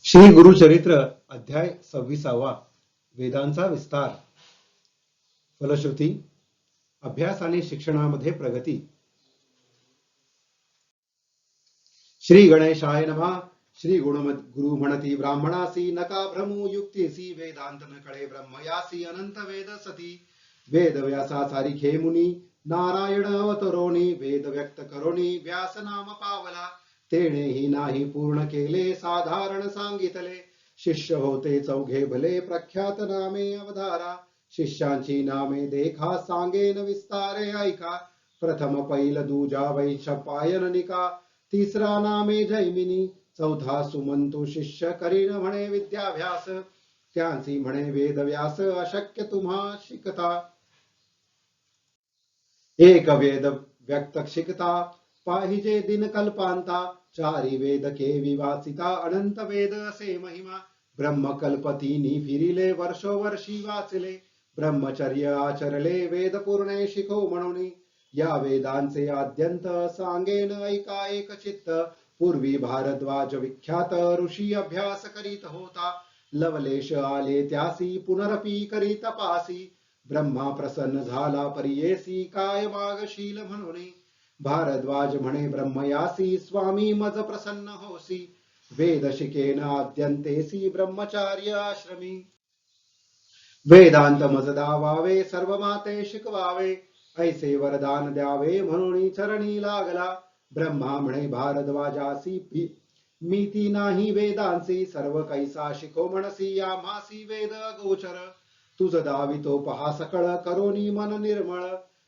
श्री गुरुचरित्र अध्याय 26. वेदांचा विस्तार. फलश्रुती. अभ्यास आणि शिक्षणामध्ये प्रगती. श्री गणेशाय नमः. श्री गुरु म्हणती ब्राह्मणासी नका भ्रमू युक्तीसी वेदांत न कळे ब्रह्मयासी अनंत वेद सती वेद व्यासा सारिखे मुनी नारायण अवतरोणी वेद व्यक्त करोणी व्यास नाम पावला तेणेही नाही पूर्ण केले साधारण सांगितले शिष्य होते चौघे भले प्रख्यात नामे अवधारा शिष्यांची नामे देखा सांगेन विस्तारे ऐका प्रथम पैल दूजा वैशपायन निका तिसरा नामे जैमिनी चौथा सुमंतू शिष्य करीन म्हणे विद्याभ्यास त्यांची म्हणे वेदव्यास अशक्य तुम्हा शिकता एक वेद व्यक्त शिकता पाहिजे दिन कल्पांता चारी वेद केवी वाचिता अनंत वेद असे महिमा ब्रह्मकल्पतीनी फिरिले वर्षोवर्षी वाचले ब्रह्मचर्य आचरले वेद पूर्णे शिको म्हणून या वेदांचे आद्यंत सांगेन ऐका एक चित्त पूर्वी भारद्वाज विख्यात ऋषी अभ्यास करीत होता लवलेश आले त्यासी पुनरपी करी तपासी ब्रह्मा प्रसन्न झाला परियेसी काय मागशील म्हणून भारद्वाज म्हणे ब्रह्मयासी स्वामी मज प्रसन्न होसी वेद शिकेन आद्यंतेसी ब्रह्मचार्य आश्रमी वेदांत मज दावावे सर्व माते शिकवावे ऐसे वरदान द्यावे म्हणून चरणी लागला ब्रह्मा म्हणे भारद्वाजासी मीती नाही वेदांची सर्व कैसा शिको म्हणसी आम्हासी वेद गोचर तुझ दावितो पहा सकळ करोनी मन निर्मळ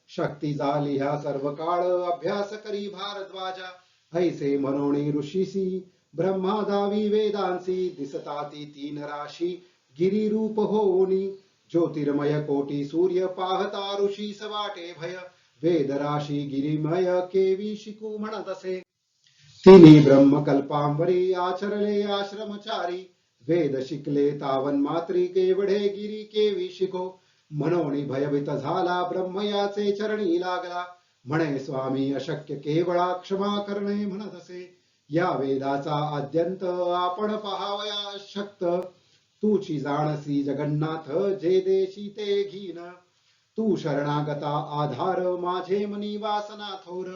शक्ती झाली ह्या सर्व काळ अभ्यास करी भारद्वाजा ऐसे मनोणी ऋषीसी ब्रह्मा दावी वेदांसी दिसताती तीन राशी गिरिरूप होनी ज्योतिर्मय कोटी सूर्य पाहता ऋषीस वाटे भय वेद राशी गिरिमय केवी शिकू म्हणत असे तिन्ही ब्रह्मकल्पांवरी आचरले आश्रमचारी वेद शिकले तावन मात्री केवढे गिरी केवी शिको मनोनी भयभीत झाला ब्रह्मयाचे चरणी लागला म्हणे स्वामी अशक्य केवळा क्षमा करणे म्हणत असे या वेदाचा आद्यंत आपण पहावया शक्त तूची जाणसी जगन्नाथ जे देशी ते घीन तू शरणागता आधार माझे मनी वासना थोर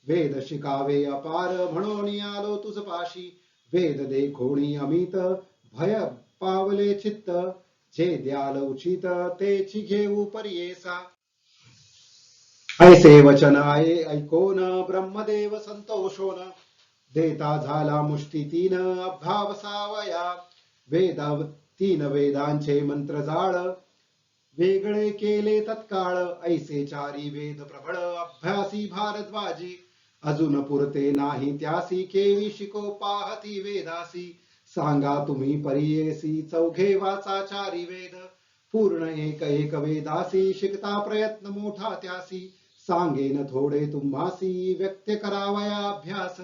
वेद शिकावे अपार म्हणून आलो तुझ पाशी वेद देखोणी अमित भय पावले चित्त जे द्याल उचित तेची घेऊ परियेसा ऐसे वचन आहे ऐकोन ब्रह्मदेव संतोषोन देता झाला मुष्टी तीन अभाव सावया तीन वेदांचे मंत्र जाळ वेगळे केले तत्काळ ऐसे चारी वेद प्रबळ अभ्यासी भारद्वाजी अजून पुरते नाही त्यासी केवी शिको पाहती वेदासी सांगा तुम्ही परियेसी चौघे वाचा चारी वेद पूर्ण एक एक वेदासी शिकता प्रयत्न मोठा त्यासी सांगेन थोडे तुम्हासी व्यक्त करावया अभ्यास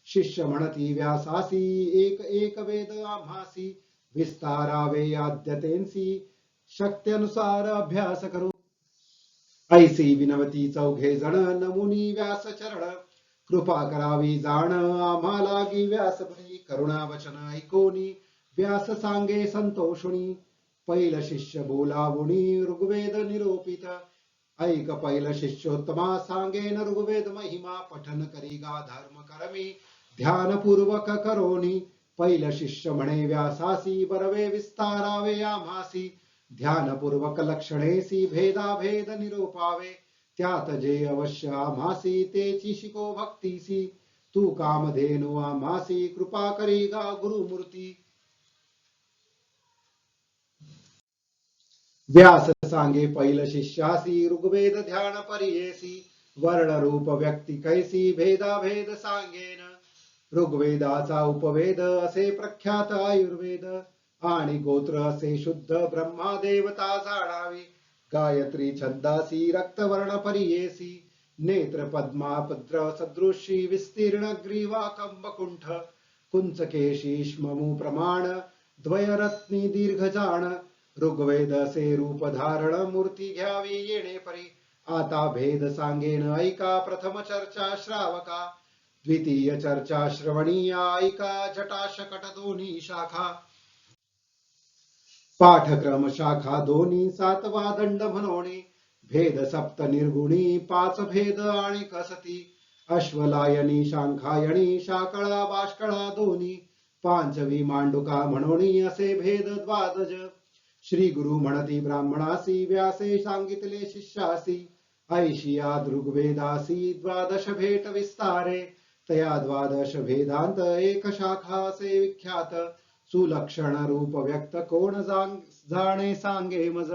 शिष्य म्हणती व्यासासी एक एक वेद आम्हासी विस्तारावे आद्यतेंसी शक्त्यनुसार अभ्यास करू ऐसी विनवती चौघे जण नमुनी व्यास चरण कृपा करावी जाण आम्हाला गी व्यास भई करुणा वचन ऐकोनी व्यास सांगे संतोषुनी पैल शिष्य बोलावुनी ऋग्वेद निरोपित ऐक पैल शिष्योत्तमा सांगेन ऋग्वेद महिमा पठन करीगा धर्म करमी ध्यानपूर्वक करोनी पैल शिष्य म्हणे व्यासासी बरवे विस्तारावे आम्हासी ध्यानपूर्वक लक्षणेसी भेदाभेद निरूपावे त्यात जे अवश्य आम्हासी तेची शिको भक्तीसी तू कामधेनु आम्हासी कृपा करीगा गुरुमूर्ती व्यास सांगे पैल शिष्यासी ऋग्वेद ध्यान परियेसी वर्ण रूप व्यक्ती कैसी भेदाभेद सांगेन ऋग्वेदाचा उपवेद असे प्रख्यात आयुर्वेद आणि गोत्र असे शुद्ध ब्रह्मा देवता जाणावी गायत्री छंदासी रक्तवर्ण परियेसी नेत्र पद्मापद्र सदृशी विस्तीर्ण ग्रीवा कंबकुंठ कुंचकेशीष्ममू प्रमाण द्वयरत्नी दीर्घजाण ऋग्वेद असे रूप धारण मूर्ती घ्यावी येणे परी आता भेद सांगेन ऐका प्रथम चर्चा श्रावका द्वितीय चर्चा श्रवणीया ऐका जटा शकट दोन्ही शाखा पाठक्रम शाखा दोन्ही सातवा दंड म्हणोनी भेद सप्त निर्गुणी पाच भेद आणि कसती अश्वलायनी शांखायणी शाकळा बाष्कळा दोन्ही पांचवी मांडुका म्हणोनी असे भेद द्वादज श्री गुरु म्हणती ब्राह्मणासी व्यासे सांगितले शिष्यासी ऐशिया दृग्वेदासी द्वादश भेट विस्तारे तया द्वादश भेदांत एक शाखा असे विख्यात सुलक्षण रूप व्यक्त कोण जाणे सांगे मज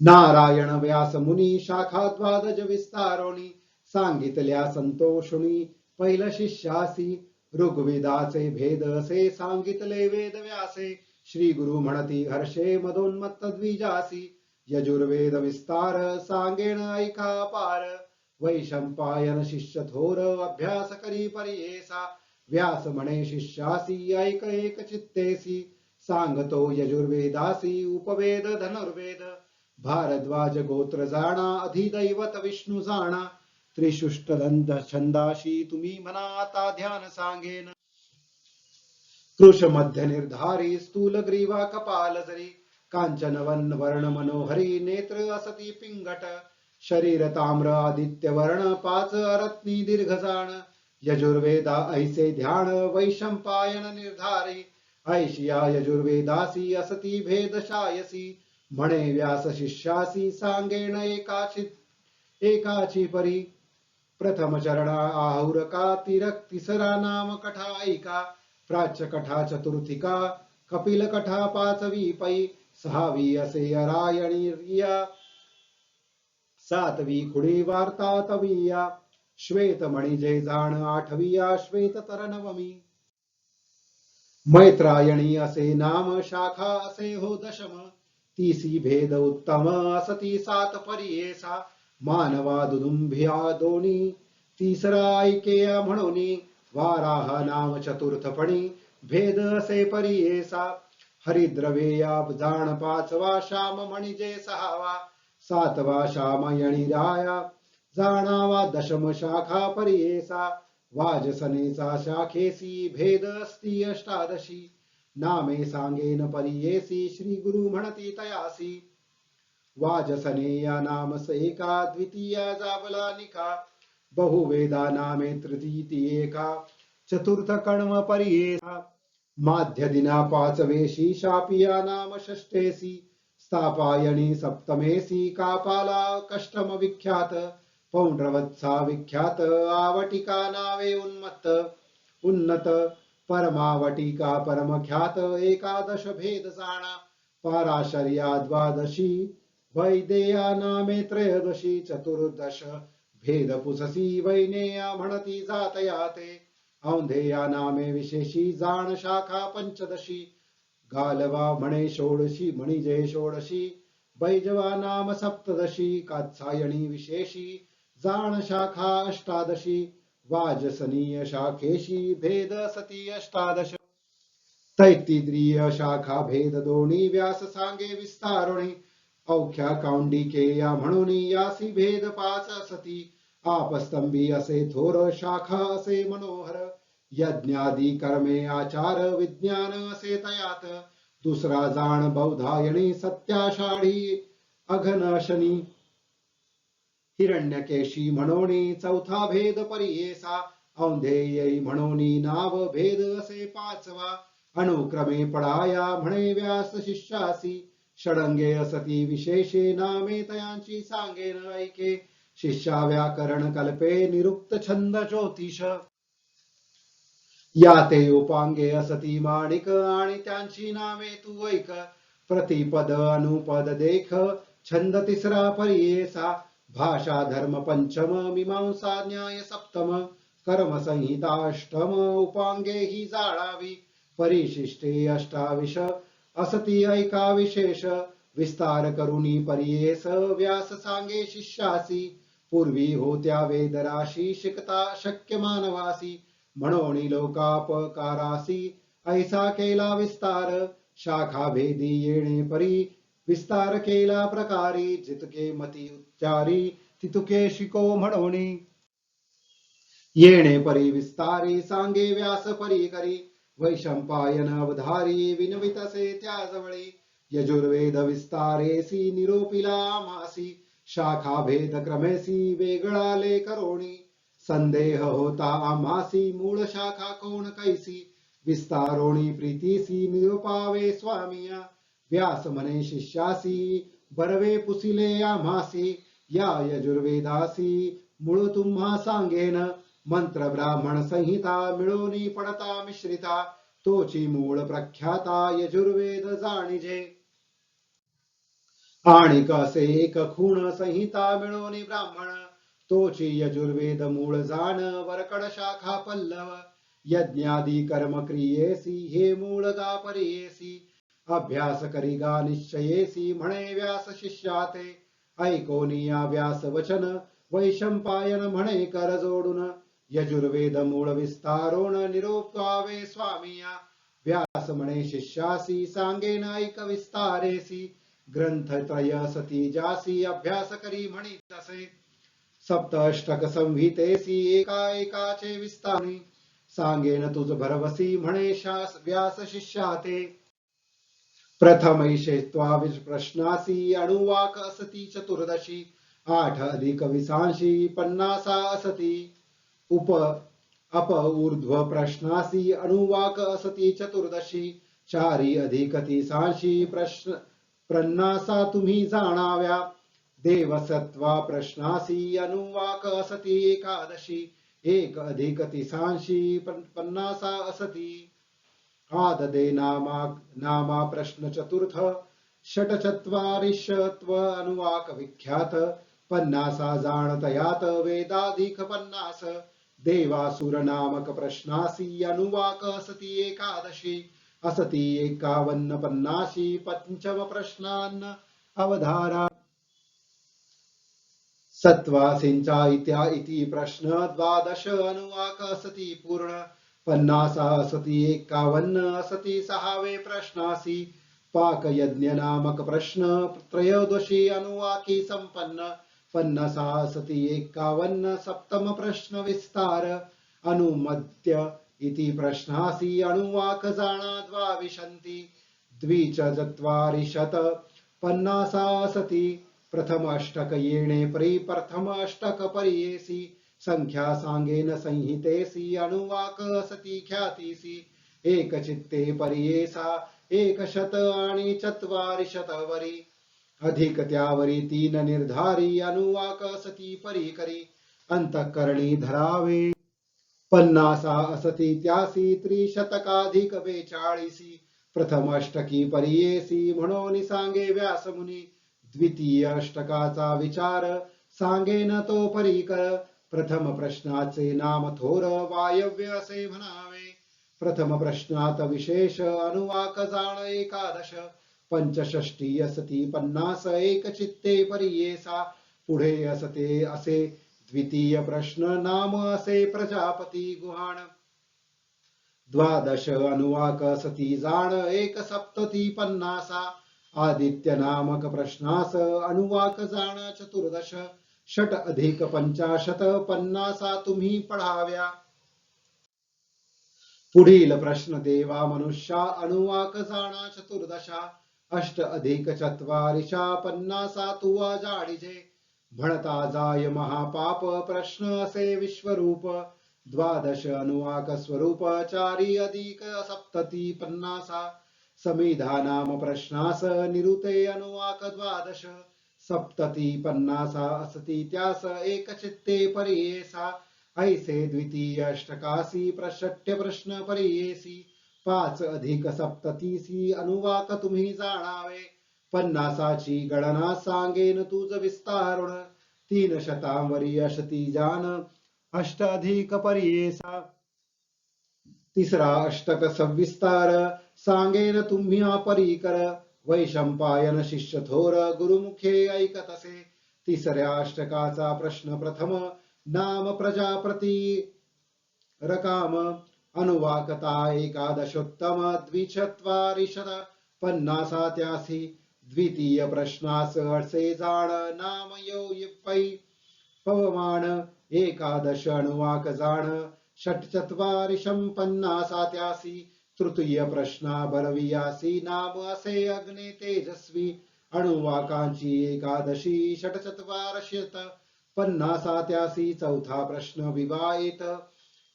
नारायण व्यास मुनी शाखा द्वादज विस्तारोणी सांगितल्या संतोषुनी पहिल शिष्यासी ऋग्वेदाचे भेद असे सांगितले वेद व्यासे श्री गुरु म्हणती हर्षे मदोन्मत्त द्विजासी यजुर्वेद विस्तार सांगेन ऐका पार वैशंपायन शिष्य थोर अभ्यास करी परियेसा व्यास म्हणे शिष्यासी ऐक एक चित्तेसी सांगतो यजुर्वेदासी उपवेद धनुर्वेद भारद्वाज गोत्र जाणा अधिदैवत विष्णू जाणा त्रिशुष्टदंत छंदाशी तुम्ही म्हणा आता ध्यान सांगेन कृश मध्य निर्धारी स्थूल ग्रीवा कपाल जरी कांचन वन वर्ण मनोहरी नेत्र असती पिंगट शरीर ताम्र आदित्य वर्ण पाच अरत्नी दीर्घ जाण यजुर्वेदा ऐसे ध्यान वैशंपायन निर्धारी ऐशिया यजुर्वेदासी असती भेदशायसी म्हणे व्यास शिष्यासी सांगेन एकाची परी प्रथम चरणा आहुरका तिसरा नाम कठा ऐका प्राच्य कठा चतुर्थिका कपिल कठा पाचवी पै सहावी असे अरायणी रिया सातवी खुडी वार्ता तविया श्वेत मणिजे जाण आठविया श्वेत तर नवमी मैत्रायणी असे नाम शाखा असे हो दशम तीसी भेद उत्तम असती सात परियेसा मानवा दुदुंभिया दोनी तिसरा ऐकेया म्हणोनी वाराह नाम चतुर्थपणी भेद असे परियेसा हरिद्रवेया जाण पाचवा श्याम मणिजे सहावा सातवा श्यामयणी राया जाणावा दशम शाखा परियेसा वाजसनेचा शाखेसी भेद अस्ति अष्टादशी नामे सांगेन परियेसी श्री गुरु म्हणती तयासी वाजसनेया नाम एका द्वितीया जावला निका बहुवेदा नामे तृतीय एका चतुर्थ कण्व परियेसा माध्य दिना पाचवेशी शापिया नाम षष्ठेसी स्थापायणी सप्तमेसी कापाला कष्टम विख्यात पौंड्रवत्सा विख्यात आवटिका नावे उन्नत परमावटिका परमख्यात एकादश भेद जाणा पाराशर्या द्वादशी वैदेया नामे त्रयोदशी चतुर्दश भेद पुससी वैनेया म्हणती जातयाते औंधेया नामे विशेषी जाण शाखा पंचदशी गालवा म्हणे षोडशी मणिजे षोडशी बैजवा नाम सप्तदशी कात्सायणी विशेषी जाण शाखा अष्टादशी वाजसनीय शाखेशी भेद सती अष्टादश तैत्तिद्रिय शाखा भेद दोणी व्यास सांगे विस्तारुणी औख्या कौंडिकेया म्हणून यासी भेद पाच असती आपस्तंभी असे थोर शाखा असे मनोहर यज्ञादी कर्मे आचार विज्ञान असे तयात दुसरा जाण बौधायणी सत्याषाढी अघनशनी हिरण्यकेशी म्हणोनी चौथा भेद परियेसा औंधेयी म्हणोनी नाव भेद असे पाचवा अनुक्रमे पडाया म्हणे व्यास शिष्यासी षडंगे असती विशेषे नामे तयांची सांगेन ऐके शिष्या व्याकरण कल्पे निरुक्त छंद ज्योतिष याते उपांगे असती माणिक आणि त्यांची नामे तू ऐक प्रतिपद अनुपद देख छंद तिसरा परियेसा भाषा धर्म पंचम मीमांसा न्याय सप्तम कर्म संहिता अष्टम उपांगे ही जाळावी परिशिष्टे अष्टाविश असती ऐका विशेष विस्तार करुणी परियेस व्यास सांगे शिष्यासी पूर्वी होत्या वेदराशी शिकता शक्य मानवासी म्हणून लोकापकारासी ऐसा केला विस्तार शाखा भेदी येणे परी विस्तार केला प्रकारी जितके मती उच्चारी तितुके शिको म्हणोनी येणे परी विस्तारी सांगे व्यास परी करी वैशंपायन अवधारी विनवितसे त्या जवळी यजुर्वेद विस्तारेसी निरोपिला मासी शाखा भेद क्रमेसी वेगळा ले करोणी संदेह होता आम्हासी मूळ शाखा कोण कैसी विस्तारोणी प्रीतीसी निरुपावे स्वामिया व्यास म्हणे शिष्यासी बरवे पुसिले आम्हासी या यजुर्वेदासी मूळ तुम्हा सांगेन मंत्र ब्राह्मण संहिता मिळोनी पडता मिश्रिता तोची मूळ प्रख्याता यजुर्वेद जाणिजे आणि कसे एक खूण संहिता मिळोनी ब्राह्मण तोची यजुर्वेद मूळ जाण वरकड शाखा पल्लव यज्ञादी कर्म क्रियेसी हे मूळ गा परियेसी अभ्यास करी गा निश्चयेसी म्हणे व्यास शिष्याते ऐकोनिया व्यास वचन वैशंपायन म्हणे कर जोडून यजुर्वेद मूळ विस्तारोण निरोपावे स्वामिया व्यास म्हणे शिष्यासी सांगेन ऐक विस्तारेसी ग्रंथत्रय सती जासी अभ्यास करी म्हणी तसे सप्तअष्टक संहितेसी एका एकाचे विस्तारी सांगेन तुझ भरवसी म्हणे व्यास शिष्याते प्रथमैषे प्रश्नासी अणुवाक असती चतुर्दशी 8 अधिक विसांशी 50 असती उप अप ऊर्ध्व प्रश्नासी अणुवाक असती चतुर्दशी 4 अधिक 30 प्रश्न प्रन्नासा तुम्ही जाणाव्या देवसत्वा प्रश्नासी अनुवाक असती एकादशी 1 अधिक 30 50 असती आददे नामा प्रश्न चतुर्थ षटचत्वारिशत्व अनुवाक विख्यात 50 जाणतयात वेदाधिक 50 देवासुर नामक प्रश्नासी अनुवाक असती एकादशी असती 51 50 पंचम प्रश्नान्न अवधारा सत्वासींचा इत्या इति प्रश्न 12 अनुवाक असती पूर्ण 50 असती 51 असती 6वे प्रश्नासी पाक यज्ञ नामक प्रश्न त्रयोदशी अनुवाकी संपन्न 50 असती 51 सप्तम प्रश्न विस्तार अनुमत्य इति प्रश्नासी अनुवाक जाणा द्वाविशन्ति द्विचत्वारिशत 50 असती प्रथम अष्टक येणे परी प्रथम अष्टक परियेसी संख्या सांगेन संहितेसी अनुवाक असती ख्यातीसी एक चित्ते परियेसा 100 आणि 44 वरी अधिक त्यावरी 3 निर्धारी अनुवाक असती परी करी अंतःकरणी धरावे 50 असती त्यासी त्रिशतकाधिक 42 प्रथम अष्टकी परियेसी म्हणून सांगे व्यासमुनी द्वितीय अष्टकाचा विचार सांगेन तो परीकर प्रथम प्रश्नाचे नाम थोर वायव्य असे म्हणावे प्रथम प्रश्नात विशेष अनुवाक जाण एकादश पंचषष्टी असती 50 एक चित्ते परियेसा पुढे असते असे द्वितीय प्रश्न नाम असे प्रजापती गुहाण 12 अनुवाक असती जाण 1 सप्तती 50 आदित्य नामक प्रश्नास अनुवाक जाण 14 षट अधिक 50 50 तुम्ही पढाव्या पुढील प्रश्न देवा मनुष्या अनुवाक जाणा 14 अष्ट अधिक 44 50 तुवा जाडीजे म्हणता जाय महापाप प्रश्न असे विश्वरूप 12 अनुवाक स्वरूप 4 अधिक सप्तती 50 समिधा नाम प्रश्नास निरुते अनुवाक 12 सप्तती 50 असती त्यास एक चित्ते परियेसा ऐसे द्वितीय अष्टकासी प्रषट्य प्रश्न परियेसी 5 अधिक सप्ततीसी अनुवाक तुम्ही जाणावे 50ची गणना सांगेन तुझ विस्तारुण 300 वरी असती जान 8 अधिक परियेसा तिसरा अष्टक सविस्तार सांगेन तुम्ही परीकर वैशंपायन शिष्य थोर गुरुमुखे ऐकतसे तिसऱ्या अष्टकाचा प्रश्न प्रथम नाम प्रजापती रकाम अनुवाकता एकादशोत्तम द्विचत्वारिशत 50 त्यासी द्वितीय प्रश्नास असे जाण नाम यो पै पवमान एकादश अनुवाक जाण षट्चत्वारिशं पन्नासात्यासी तृतीय प्रश्ना बरवियासी नाम असे अग्ने तेजस्वी अणुवाकांची एकादशी षट्चत्वारशत पन्नासात्यासी चौथा प्रश्न विवाहित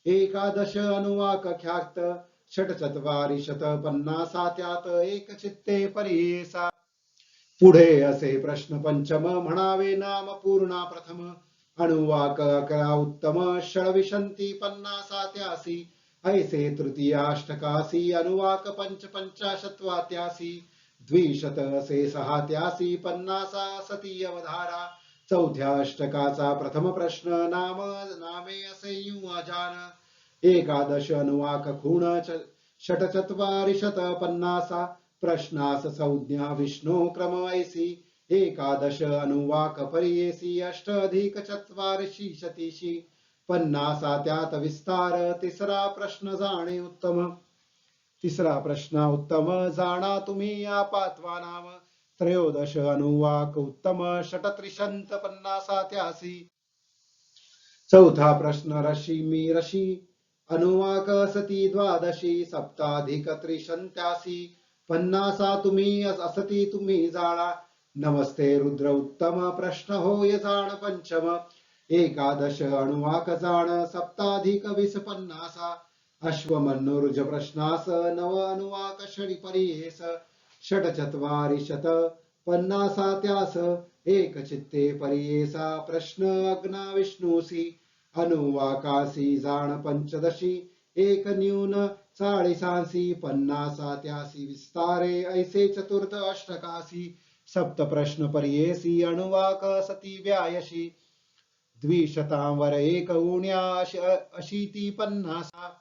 एकादश अनुवाक ख्यात षट्चत्वारिशत पन्नासात्यात एक चित्ते परियेसा पुढे असे प्रश्न पंचम म्हणावे नाम पूर्णा प्रथम अनुवाक अकरा उत्तम षडविशंती पन्नासात्यासी ऐसे तृतीयाष्टकासी अनुवाक पंच पंचाशत्वात्यासी द्विशत असे सहात्यासी पन्नासा सती अवधारा चौथ्या अष्टकाचा प्रथम प्रश्न नामे असे युवाजान एकादश अनुवाक खूण षट्चत्वारिशत पन्नासा प्रश्नास संज्ञा विष्णु क्रम ऐसी एकादश अनुवाक परियेसी अष्ट अधिक चत्वारशी शतीशी पन्नासात्यात विस्तार तिसरा प्रश्न जाणे उत्तम तिसरा प्रश्न उत्तम जाणा तुम्ही आपात्वा नाम त्रयोदश अनुवाक उत्तम षटत्रिशंत पन्नासात्यासी चौथा प्रश्न रशी मी रशी अनुवाक सती द्वादशी सप्ताधिक त्रिशंत्यासी पन्नासा तुम्ही असती तुम्ही जाणा नमस्ते रुद्र उत्तम प्रश्न होय जाण पंचम एकादश अनुवाक जाण सप्ताधिक वीस पन्नासा अश्वमनुर्ज प्रश्नास नव अनुवाक षडी परियेस षट्चत्वारिशत पन्नासात्यास एक चित्ते परियेसा प्रश्न अग्ना विष्णुसी अनुवाकासी जाण पंचदशी एक न्यून चाळीसांसी पन्नासात्यासी विस्तारे ऐसे चतुर्थ अष्टकासी सप्त प्रश्न परियेसी अनुवाक सती व्यायशी द्विशतांवर एक ऊण्या अशीती पन्नासा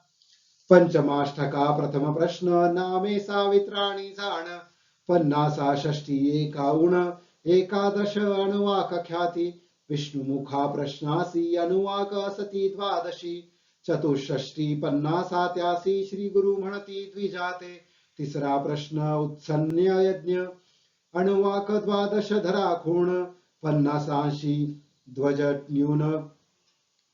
पंचमाष्टका प्रथम प्रश्न नामे सावित्राणी जाण पन्नासा षष्टी एका उण एकादश अनुवाक ख्याती विष्णुमुखा प्रश्नासी अनुवाक असती द्वादशी चतुष्षष्टी पन्नासात्यासी श्री गुरु म्हणती द्विजाते तिसरा प्रश्न उत्सन्य यज्ञ अनुवाक द्वादश धरा खूण पन्नासांशी ध्वज न्यून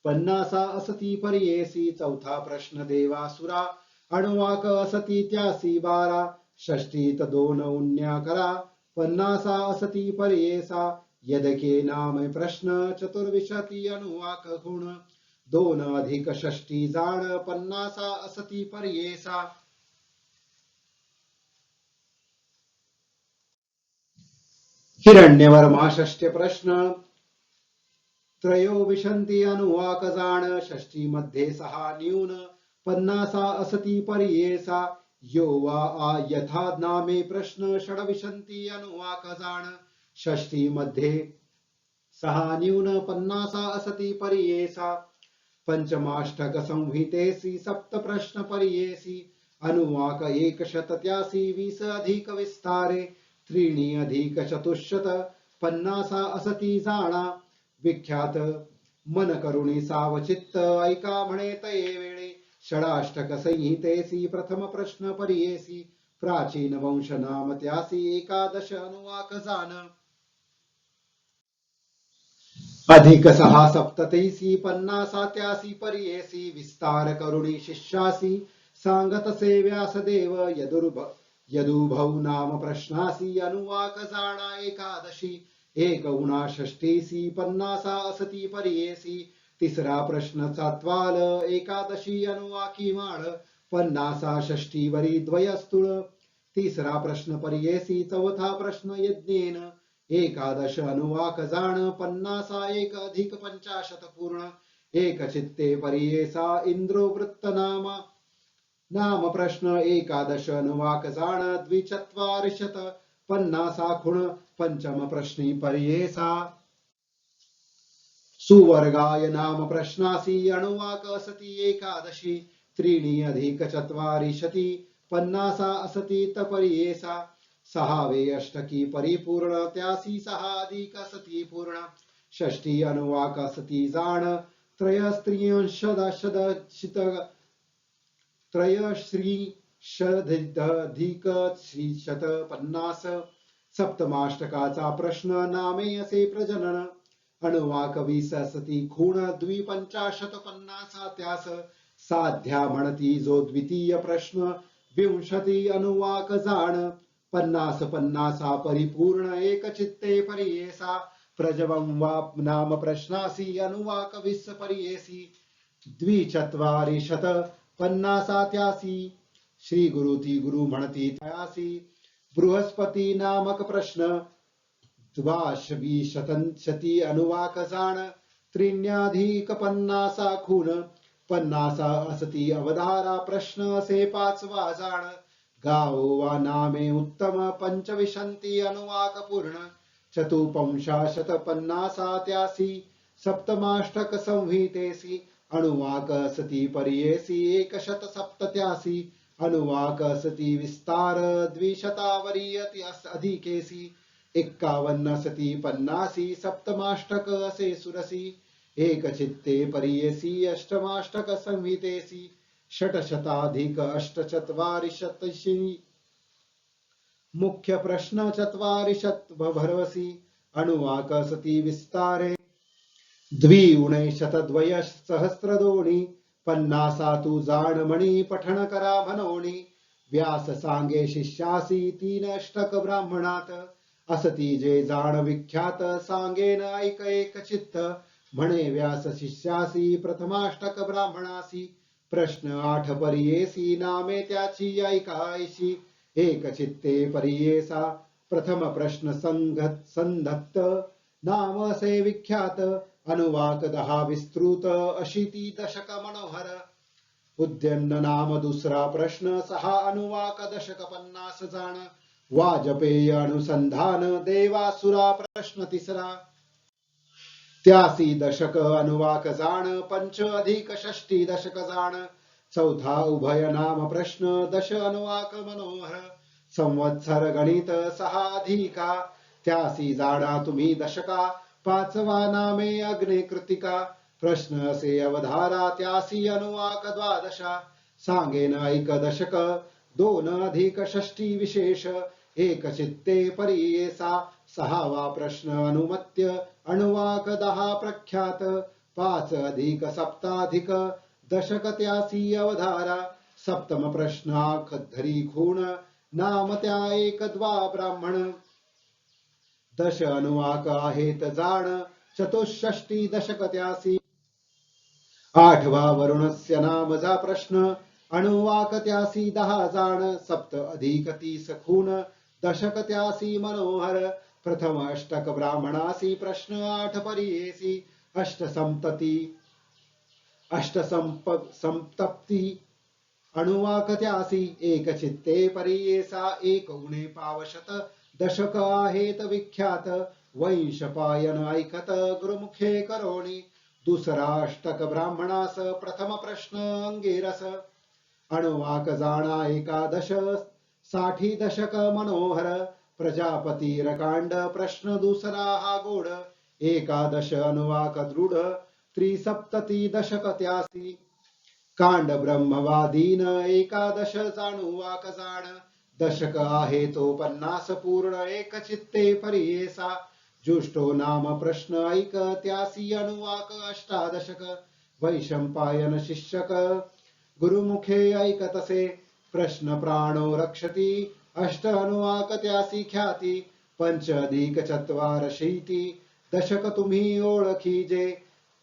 पन्नासा असती परियेसी चौथा प्रश्न देवासुरा अनुवाक असती त्यासी बारा षष्टीत दोन उन्या करा पन्नासा असती परियेसा यदके नाम प्रश्न चतुर्विशती अनुवाक गुण दोन अधिक षष्टी जाण पन्नासा असती परियेसा हिरण्यवर्मा षष्ठ प्रश्न त्रयोविशंती अनुवाक जाण षष्टी मध्ये सहा न्यून पन्नासा असती परियेसा यो वा यथा नामे प्रश्न षडविशंती अनुवाक जाण षष्टी मध्ये सहा न्यून पन्नासा असती परियेसा पंचमाष्टक संहितेसी सप्त प्रश्न परियेसी अनुवाक एक शतत्यासी वीस अधिक विस्तारे त्रीणी अधिक चतुष्शत पन्नासा असती जाणा विख्यात मन करुणी सावचित्त ऐका म्हणे तये वेळे षडाष्टक संहितेसी प्रथम प्रश्न परियेसी प्राचीन वंश नाम त्यासी एकादश अनुवाक जाण अधिक सहा सप्ततीसी पन्नासा त्यासी परियेसी विस्तार करुणी शिष्यासी सांगत से व्यासदेव यदुभौ नाम प्रश्नासी अनुवाक जाणा एकादशी एक उणा षष्टीसी पन्नासा असती परियेसी तिसरा प्रश्न चात्वाल एकादशी अनुवाकी माळ पन्नासा षष्टीवरी द्वयस्तुळ तिसरा प्रश्न परियेसी चौथा प्रश्न यज्ञेन एकादश अनुवाक जाण पन्नासा एक अधिक पंचाशत पूर्ण एक चित्ते परियेसा इंद्रोवृत्त नाम प्रश्न एकादश अनुवाक जाण द्विचत्वारिशत पन्नासा खुण पंचम प्रश्नी परियेसा सुवर्गाय नाम प्रश्नासी अनुवाक असती एकादशी त्रीणी अधिक चत्वारिशती पन्नासा असती परियेसा सहावे अष्टकी परिपूर्ण त्यासी सहा अधिक असती पूर्ण षष्टी अनुवाक असती जाण त्रयस्त्रिंशदशित त्रयश्री षधिक श्रीशत पन्नास सप्तमाष्टकाचा प्रश्न नामे असे प्रजनन अनुवाक 20 सती खूण 250 त्यास साध्या म्हणती जो द्वितीय प्रश्न 20 अनुवाक जाण 50 परिपूर्ण एक चित्ते परियेसा प्रजवं वा नाम प्रश्नासी अनुवाक 20 परियेसी 240 श्री गुरुती गुरु म्हणती त्यासी बृहस्पती नामक प्रश्न 220 अनुवाक जाण 3+50 खून 50 असती अवधारा प्रश्न असे 5वा जाण गावो वा नामे उत्तम 25 अनुवाक पूर्ण 450 त्यासी सप्तमाष्टक संहितेसी अनुवाक असती परियेसी 187 अनुवाक असती विस्तार 200 अधिकेसी 51 सती 50 सप्तमाष्टक असे सुरसी एक चित्ते परियेसी अष्टमाष्टक संहितेसी 600+8 मुख्य प्रश्न 40 भरवसी अनुवाक असती विस्तारे 2 सहस्रदोणी 50 तू जाणमणी पठण करा म्हणोणी व्यास सांगे शिष्यासी 3 अष्टक ब्राह्मणात असती जे जाण विख्यात सांगेन ऐक एक चित्त म्हणे व्यास शिष्यासी प्रथमाष्टक ब्राह्मणासी प्रश्न 8 परियेसी नामे त्याची ऐकायशी एक चित्ते परियेसा प्रथम प्रश्न संधत्त नाम असे विख्यात अनुवाक 10 विस्तृत 80 दशक मनोहर उद्यन्न नाम दुसरा प्रश्न 6 अनुवाक दशक 50 जाण वाजपेय अनुसंधान देवासुरा प्रश्न तिसरा 83 दशक अनुवाक जाण 5+6 दशक जाण चौथा उभय नाम प्रश्न 10 अनुवाक मनोहर संवत्सर गणित 6 अधिका 83 जाणा तुम्ही दशका 5वा नामे अग्ने कृतिका प्रश्न असे अवधारा 83 अनुवाक 12 सांगेन ऐक दशक 2+6 विशेष एक चित्ते परियेसा 6वा प्रश्न अनुमत्य अनुवाक 10 प्रख्यात 5+7 दशक 83 अवधारा सप्तम प्रश्न आख धरी खूण नाम त्या 1 ब्राह्मण 10 अनुवाक आहेत जाण 64 दशक 83 8वा वरुणस्य नाम जा प्रश्न अनुवाक 83 10 जाण 7+30 खूण दशक 83 मनोहर प्रथम अष्टक ब्राह्मणासी प्रश्न 8 परियेसी अष्टसप्तती अनुवाक 83 एक चित्ते परियेसा 1 पावशत दशक आहेत विख्यात वैशपायन ऐकत गुरुमुखे करोणी दुसरा अष्टक ब्राह्मणास प्रथम प्रश्न अंगिरस अनुवाक जाणा 11 60 दशक मनोहर प्रजापती रकांड प्रश्न दुसरा हा गोड 11 अनुवाक दृढ 73 दशक 83 कांड ब्रह्मवादीन 11 जाणुवाक जाण दशक आहे तो 50 पूर्ण एक चित्ते परियेसा जुष्टो नाम प्रश्न ऐक 83 अनुवाक 18 वैशंपायन शिष्यक गुरुमुखे ऐकतसे प्रश्न प्राणो रक्षती 8 अनुवाक 83 ख्याती 5+4 दशक तुम्ही ओळखीजे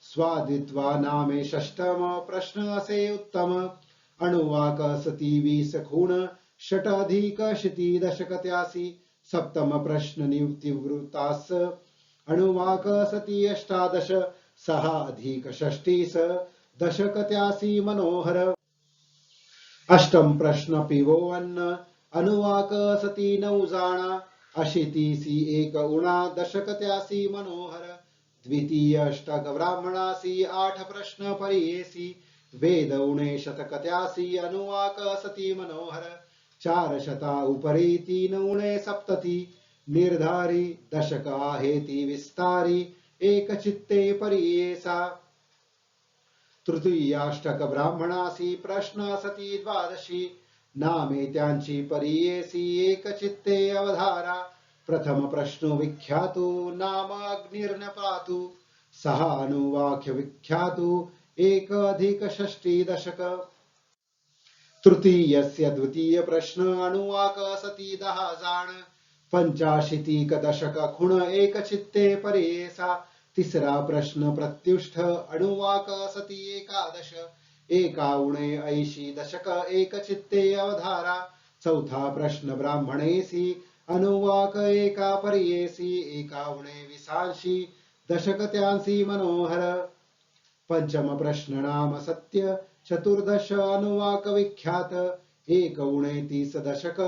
स्वादित्वा नामे षष्टम प्रश्न असे उत्तम अनुवाक असती 20 खूण 6+6 दशक 83 सप्तम प्रश्न निवृत्तास अनुवाक असती 18 6+36 दशक 83 मनोहर अष्टम प्रश्न पिवो अन्न अनुवाक असती 9 जाणा 80 1 उणा दशक 83 मनोहर द्वितीय अष्टक ब्राह्मणासी 8 प्रश्न परियेसी वेद उणे शतक 83 अनुवाक असती मनोहर 400 उपरी 3 उणे सप्तती निर्धारी दशक आहे ती विस्तारी एक चित्ते परियेसा तृतीयाष्टक ब्राह्मणासी प्रश्न असती 12 नामे त्यांची परियेसी एक चित्ते अवधारा प्रथम प्रश्न विख्यातो नाम अग्निर्न पातु सहा अनुवाक्य विख्यातु एक अधिक षष्टि दशक। तृतीयस्य द्वितीय प्रश्न अनुवाक सती दहा जाण। पंचाशीतिक दशक खुण एक चित्ते परेसा। तिसरा प्रश्न प्रत्युष्ठ अनुवाक सती एकादश। एकावणे ऐशी दशक एक चित्ते अवधारा। चौथा प्रश्न ब्राह्मणेसी अनुवाक एका पर्येसी। एकावणे विसांशी दशक त्यांसी मनोहर। पंचम प्रश्न नाम सत्य चतुर्दश अनुवाक विख्यात। एक उणेतीस दशक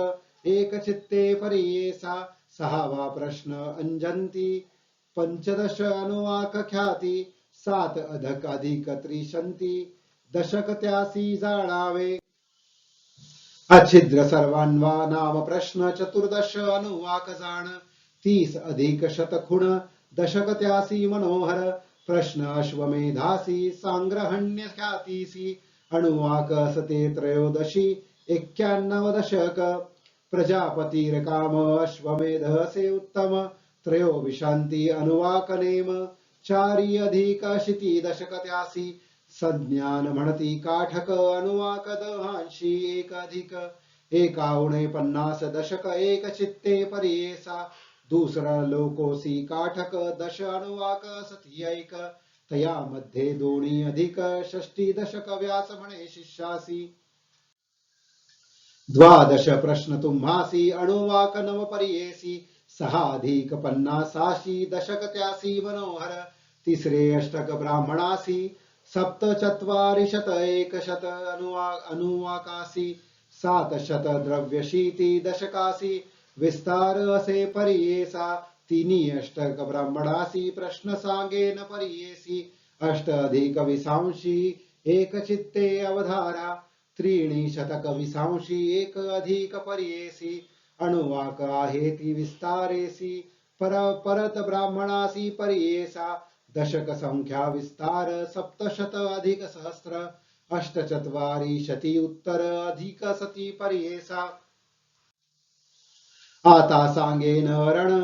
एक चित्ते पर्येसा। सहावा प्रश्न अंजंती पंचदश अनुवाक ख्याती। सात अधक अधिक त्रिशंती दशक त्यासी जाणावे। अच्छिद्र सर्वान्वा नाम प्रश्न चतुर्दश अनुवाक जाण। 30 अधिक शतखुण दशक त्यासी मनोहर। प्रश्न अश्वमेधासी सांग्रहण्य ख्यातीसी। अनुवाक सते त्रयोदशी 91 दशक। प्रजापतिर काम अश्वमेध से उत्तम। त्रयोविशांती अनुवाक नेम। चारी अधिक शिती दशक त्यासी। संज्ञान म्हणती काठक अनुवाक दहांशी एक अधिक। एकावणे 50 दशक एक चित्ते पर्येसा। दूसरा लोकोसी काठक दश अनुवाक सती ऐक। तया मध्ये दोन्ही अधिक षष्टी दशक व्यास म्हणे शिष्यासी। द्वादश प्रश्न तुम्हासी अनुवाक नव पर्येसी। सहा अधिक 50 दशक त्यासी मनोहर। तिसरे अष्टक ब्राह्मणासी। सप्त चत्वारिशत एकशत अनुवाकासी। 700 द्रव्यशीति दशकासी। विस्तार असे पर्येसा। तिनी अष्टक ब्राह्मणासी प्रश्न सांगेन पर्येसी। अष्ट अधिक विसांशी एक चित्ते अवधारा। त्रीणि शतक विसांशी एक अधिक पर्येसी। अनुवाक आहेति विस्तारेसी। परत ब्राह्मणासी पर्येसा। दशक संख्या विस्तार सप्तशत अधिक सहस्र। अष्टचत्वारिशति उत्तर अधिक सती पर्येसा। आता सांगेन रण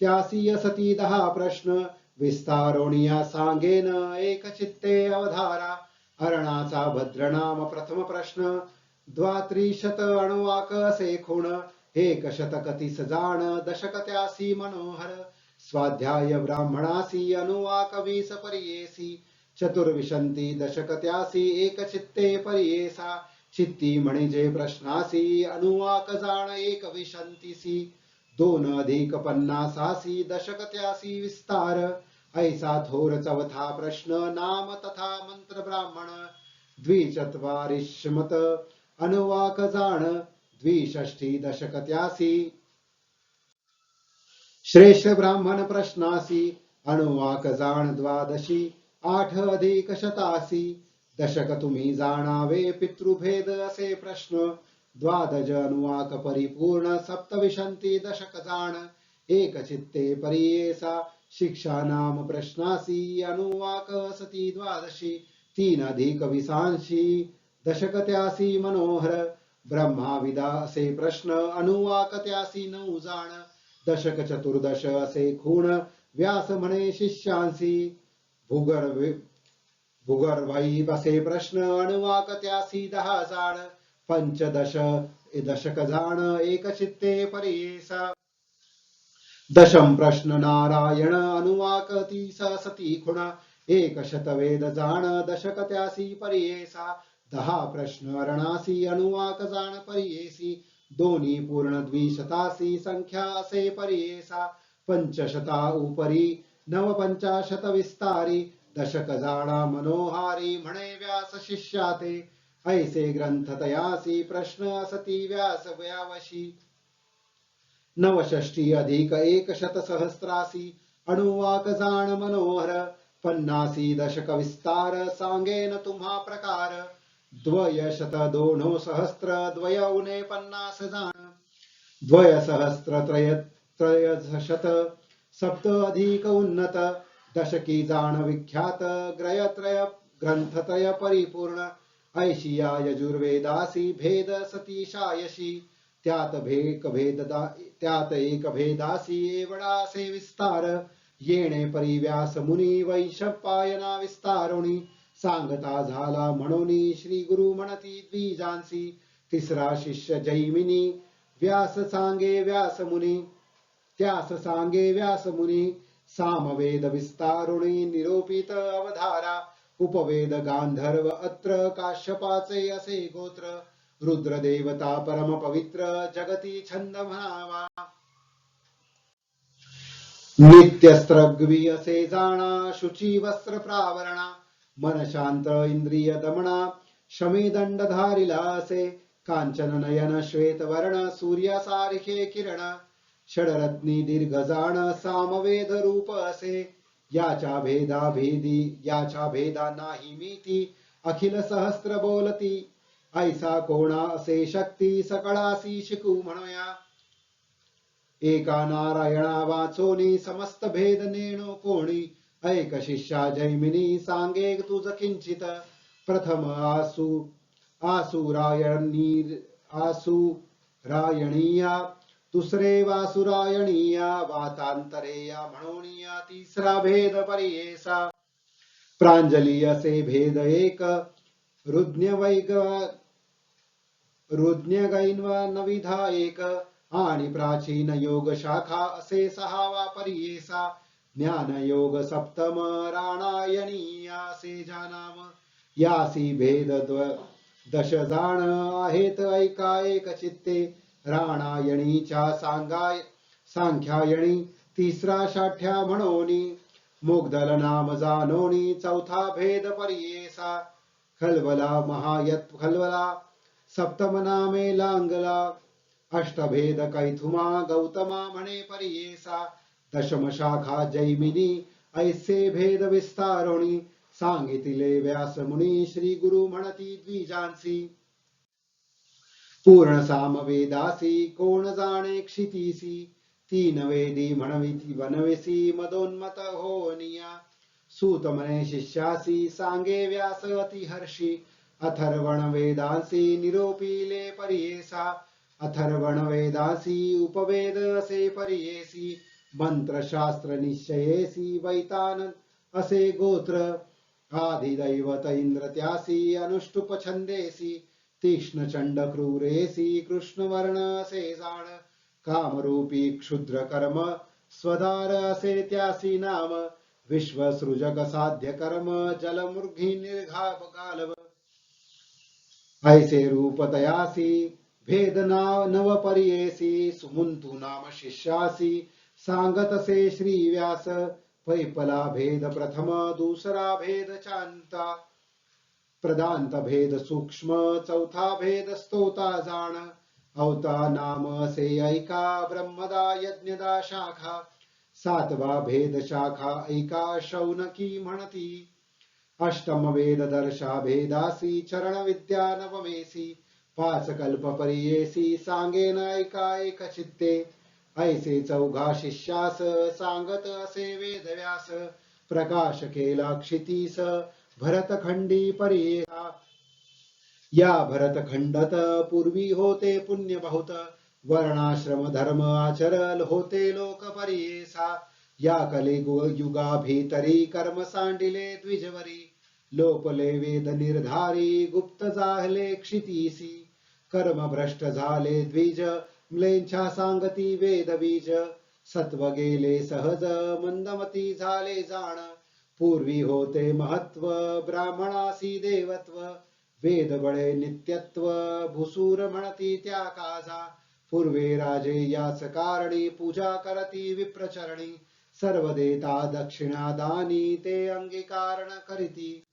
त्यासी सती दहा प्रश्न। विस्तारोनिया सांगेन एक चित्ते अवधारा। अरणाचा भद्रनाम प्रथम प्रश्न। द्वात्रिशत अनुवाक असे खुण। एक शतक 30 जाण दशक त्यासी मनोहर। स्वाध्याय ब्राह्मणासी अनुवाक 20 पर्येसी। चतुर्विशंती दशक त्यासी एक चित्ते पर्येसा। चित्ती म्हणजे प्रश्नासी अनुवाक जाण एक विशंतीसी। 2 अधिक 50 दशक त्यासी विस्तार। ऐसा थोर चौथा प्रश्न नाम तथा मंत्र ब्राह्मण। द्विचत्वारिशमत अनुवाक जाण। द्विषष्ठी दशक त्यासी। श्रेष्ठ ब्राह्मण प्रश्नासी अनुवाक जाण द्वादशी। 8 अधिक शतासी दशक तुम्ही जाणावे पितृभेद असे प्रश्न। द्वादश अनुवाक परिपूर्ण सप्तविशंती दशक जाण। एक चित्ते पर्येसा। शिक्षा नाम प्रश्नासी अनुवाक सती द्वादशी। 3 अधिक विसांशी दशक त्यासी मनोहर। ब्रह्माविदा असे प्रश्न अनुवाक त्यासी 9 जाण। दशक चतुर्दश असे खूण व्यास म्हणे शिष्यांसी। भूगर्भैव असे प्रश्न अनुवाक त्यासी 10 जाण। पंचदश दशक जाण एक चित्ते पर्येसा। दशम प्रश्न नारायण अनुवाक 30 सती खुण। एक शतवेद जाण दशक त्यासी पर्येसा। 10 प्रश्न अरणासी अनुवाक जाण पर्येसी। दोन्ही पूर्ण द्विशतासी संख्या असे पर्येसा। पंचशता उपरी 9 विस्तारी। दशक जाणा मनोहारी म्हणे व्यास शिष्याते। ऐसे ग्रंथ तयासी प्रश्न असती व्यास व्यावशी। 69 अधिक 100 सहस्रासी अनुवाक जाण मनोहर। 50 दशक विस्तार सांगेन तुम्हा प्रकार। 202 सहस्र द्वयौने 50 जाण। 2 सहस्र त्रयशत सप्त अधिक उन्नत। दशकी जाण विख्यात ग्रंथत्रय परिपूर्ण। ऐशिया यजुर्वेदासी भेद सतीशायशी। त्यात एक भेदासी एवढा से विस्तार। येणे परी व्यास मुनी वैशपायना विस्तारुणी सांगता झाला म्हणून श्री गुरु म्हणती द्विजांसी तिसरा शिष्य जैमिनी व्यास सांगे व्यास मुनी त्यास सांगे व्यास मुनी सामवेद विस्तारुणी निरोपित अवधारा उपवेद गांधर्व अत्र काश्यपाचे असे गोत्र रुद्र देवता परम पवित्र जगती छंद म्हणावा नित्यस्त्रग्वी असे जाणा शुची वस्त्र प्रावरणा मन शांत इंद्रिय दमना शमी दंड धारिला असे कांचन नयन श्वेत वर्ण सूर्यासारखे किरण षडरत्नी दीर्घ जाण सामवेद रूप असे याच्या भेदा नाही मीती अखिल सहस्त्र बोलती ऐसा कोणा असे शक्ती सकळासी शिकू म्हणूया एका नारायणा वाचोनी समस्त भेद नेणो कोणी ऐक शिष्या जैमिनी सांगे तुझ किंचित प्रथम आसुरायणीया दुसरे वासुरायणीया वातांतरेया म्हणूनिया तिसरा भेद परियेसा प्रांजली असे भेद एक रुज्ञगैन्व नविधा एक आणि प्राचीन योग शाखा असे सहावा परियेसा ज्ञान योग सप्तम राणायणीया असे जानाम यासी भेद दश जाण आहेत ऐका एक चित्ते राणायणीच्या सांख्यायणी तिसरा शाठ्या म्हणोनी मुग्धल नाम जानोनी चौथा भेद परियेसा खलवला सप्तम नामे लांगला अष्टभेद कैथुमा गौतमा म्हणे परियेसा दशम शाखा जैमिनी ऐसे भेद विस्तारोणी सांगितले व्यास मुनी श्री गुरु म्हणती द्विजांसी पूर्ण सामवेदासी कोण जाणे क्षितीसी तीन वेदी म्हणविती बनविसी मदोन्मत होनिया सूत म्हणे शिष्यासी सांगे व्यास अति हर्षी अथर्वण वेदांसी निरोपिले परियेसा अथर्वण वेदासी उपवेद असे परियेसी मंत्र शास्त्र निश्चयेसी वैतान असे गोत्र आदिदैवत इंद्र त्यासी अनुष्टुप छंदेसी तीक्ष्ण चंड क्रूरेसी कृष्ण वर्ण असे जाण कामरूपी क्षुद्र कर्म स्वधार असे त्यासी नाम विश्वसृजक साध्य कर्म जलमृगी निर्घाप कालव ऐसे रूप तयासी भेद नव परियेसी सुमुंतु नाम शिष्यासी सांगतसे श्री व्यास पैपला भेद प्रथम दूसरा भेद चांता प्रदांत भेद सूक्ष्म चौथा भेद स्तोता जाण अवता नाम असे ऐका ब्रह्मदा यज्ञदा शाखा सातवा भेद शाखा ऐका शौनकी म्हणती अष्टम वेद दर्शा भेदासी चरण विद्या नवमेसी पाच कल्प परियेसी सांगेन ऐका एक चित्ते ऐसे चौघा शिष्यास सांगत असे वेद व्यास प्रकाश केला क्षितीस भरतखंडी परियेसा या भरतखंडत पूर्वी होते पुण्य बहुत वर्णाश्रम धर्म आचरल होते लोक परियेसा या कलियुगा भीतरी कर्म सांडिले द्विजवरी लोपले वेद निर्धारी गुप्त जाहले क्षितीसी कर्म भ्रष्ट झाले द्विज म्लेंछा सांगती वेद बीज सत्व गेले सहज मंदमती झाले जाण पूर्वी होते महत्व ब्राह्मणासी देवत्व वेद बळे नित्यत्व भुसूर म्हणती त्या काजा पूर्वे राजे याच कारणी पूजा करती विप्रचरणी सर्व देता दक्षिणा दानी ते अंगीकारण करीती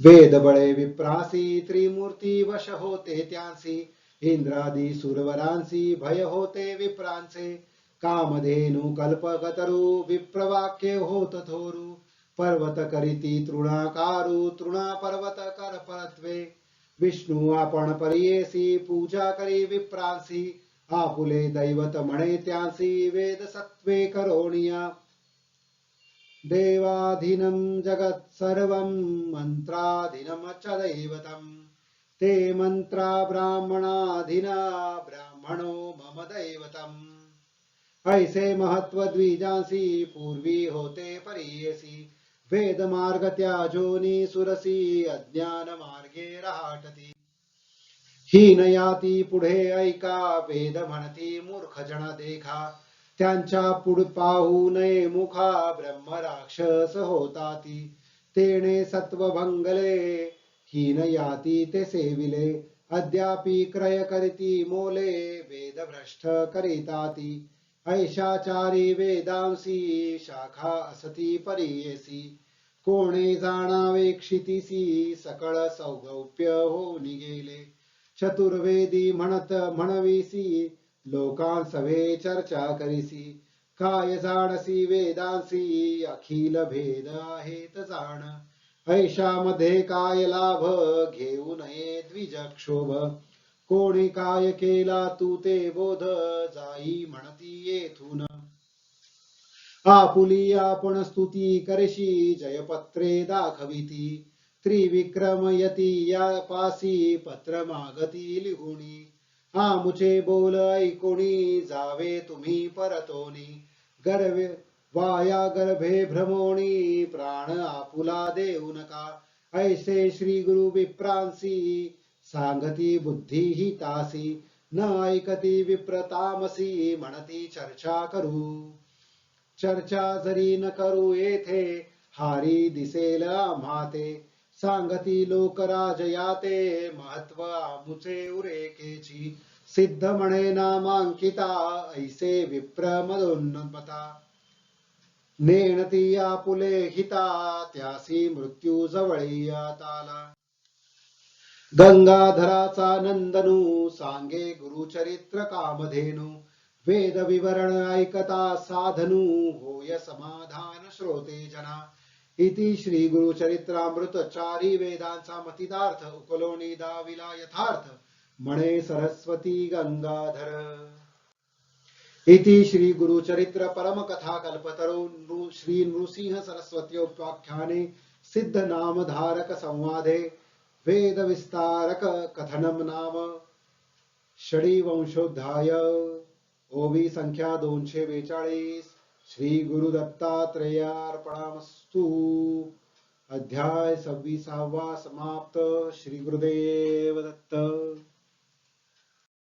वेद बळे विप्रासी त्रिमूर्ती वश होते त्यांसी इंद्रादी सुरवरांसी भय होते विप्रांचे कामधेनु कल्पकतरू विप्रवाक्य होत थोरू पर्वत करीती तृणाकारू तृणा पर्वत कर परत्वे विष्णू आपण परियेसी पूजा करी विप्रांसी आपुले दैवत म्हणे त्यांसी वेद सत्वे करोनिया देवाधीनं जगत् सर्वं मंत्राधीनं च दैवतम् ते मंत्रा ब्राह्मणाधीना ब्राह्मणो मम दैवतम् ऐसे महत्व द्विजांसी पूर्वी होते परियेसी वेद मार्ग त्याजोनी सुरसी अज्ञान मार्गे रहाटती हीन याती पुढे ऐका वेद म्हणती मूर्ख जन देखा त्यांच्या पुढ पाहू नये मुखा ब्रह्म राक्षस होताती तेणे सत्व भंगले हीन याती ते सेविले अद्यापि क्रय करीती मोले वेद भ्रष्ट करीताती ऐशाचारी वेदांसी शाखा असती परियेसी कोणे जाणावे क्षितिसी सकळ सौगौप्य होऊन गेले चतुर्वेदी म्हणविसी लोकांसवे चर्चा करीसी काय जाणसी वेदांसी अखिल भेद आहेत जाण ऐशामध्ये काय लाभ घेऊ नये द्विज क्षोभ कोणी काय केला तू ते बोध जाई म्हणती येथून आपुली आपण स्तुती करशी जयपत्रे दाखविती त्रिविक्रम यती या पासी पत्र मागती लिहुणी आमुचे बोल ऐकोणी जावे तुम्ही परतोनी गर्वे वाया गर्भे भ्रमोणी प्राण आपुला देऊ नका ऐसे श्री गुरु विप्रांसी सांगती बुद्धी हितासी न ऐकती विप्रतामसी म्हणती चर्चा करू चर्चा जरी न करू येथे हारी दिसेल आम्हाते सांगती लोक राजयाते महत्व आमुचे उरेकेची सिद्ध म्हणे नामांकिता ऐसे विप्र मदोन्नपता नेणती आपुले हिता त्यासी मृत्यू जवळी आताला गंगाधराचा नंदनू सांगे गुरुचरित्र कामधेनू वेद विवरण ऐकता साधनू होय समाधान श्रोते जना इति श्री गुरुचरित्रामृत चारी वेदांचा मतितार्थ उकलोनी दाविला यथार्थ म्हणे सरस्वती गंगाधर इति श्री गुरुचरित्र परम कथा कल्पतरो श्री नृसिंह सरस्वत्योपाख्याने सिद्ध नाम धारक संवादे वेद विस्तारक कथनम नाम षडी वंशोध्याय ओवी संख्या 242 श्री गुरु दत्तात्रेयार्पणमस्तु अध्याय 26 समाप्त श्री गुरुदेव दत्त।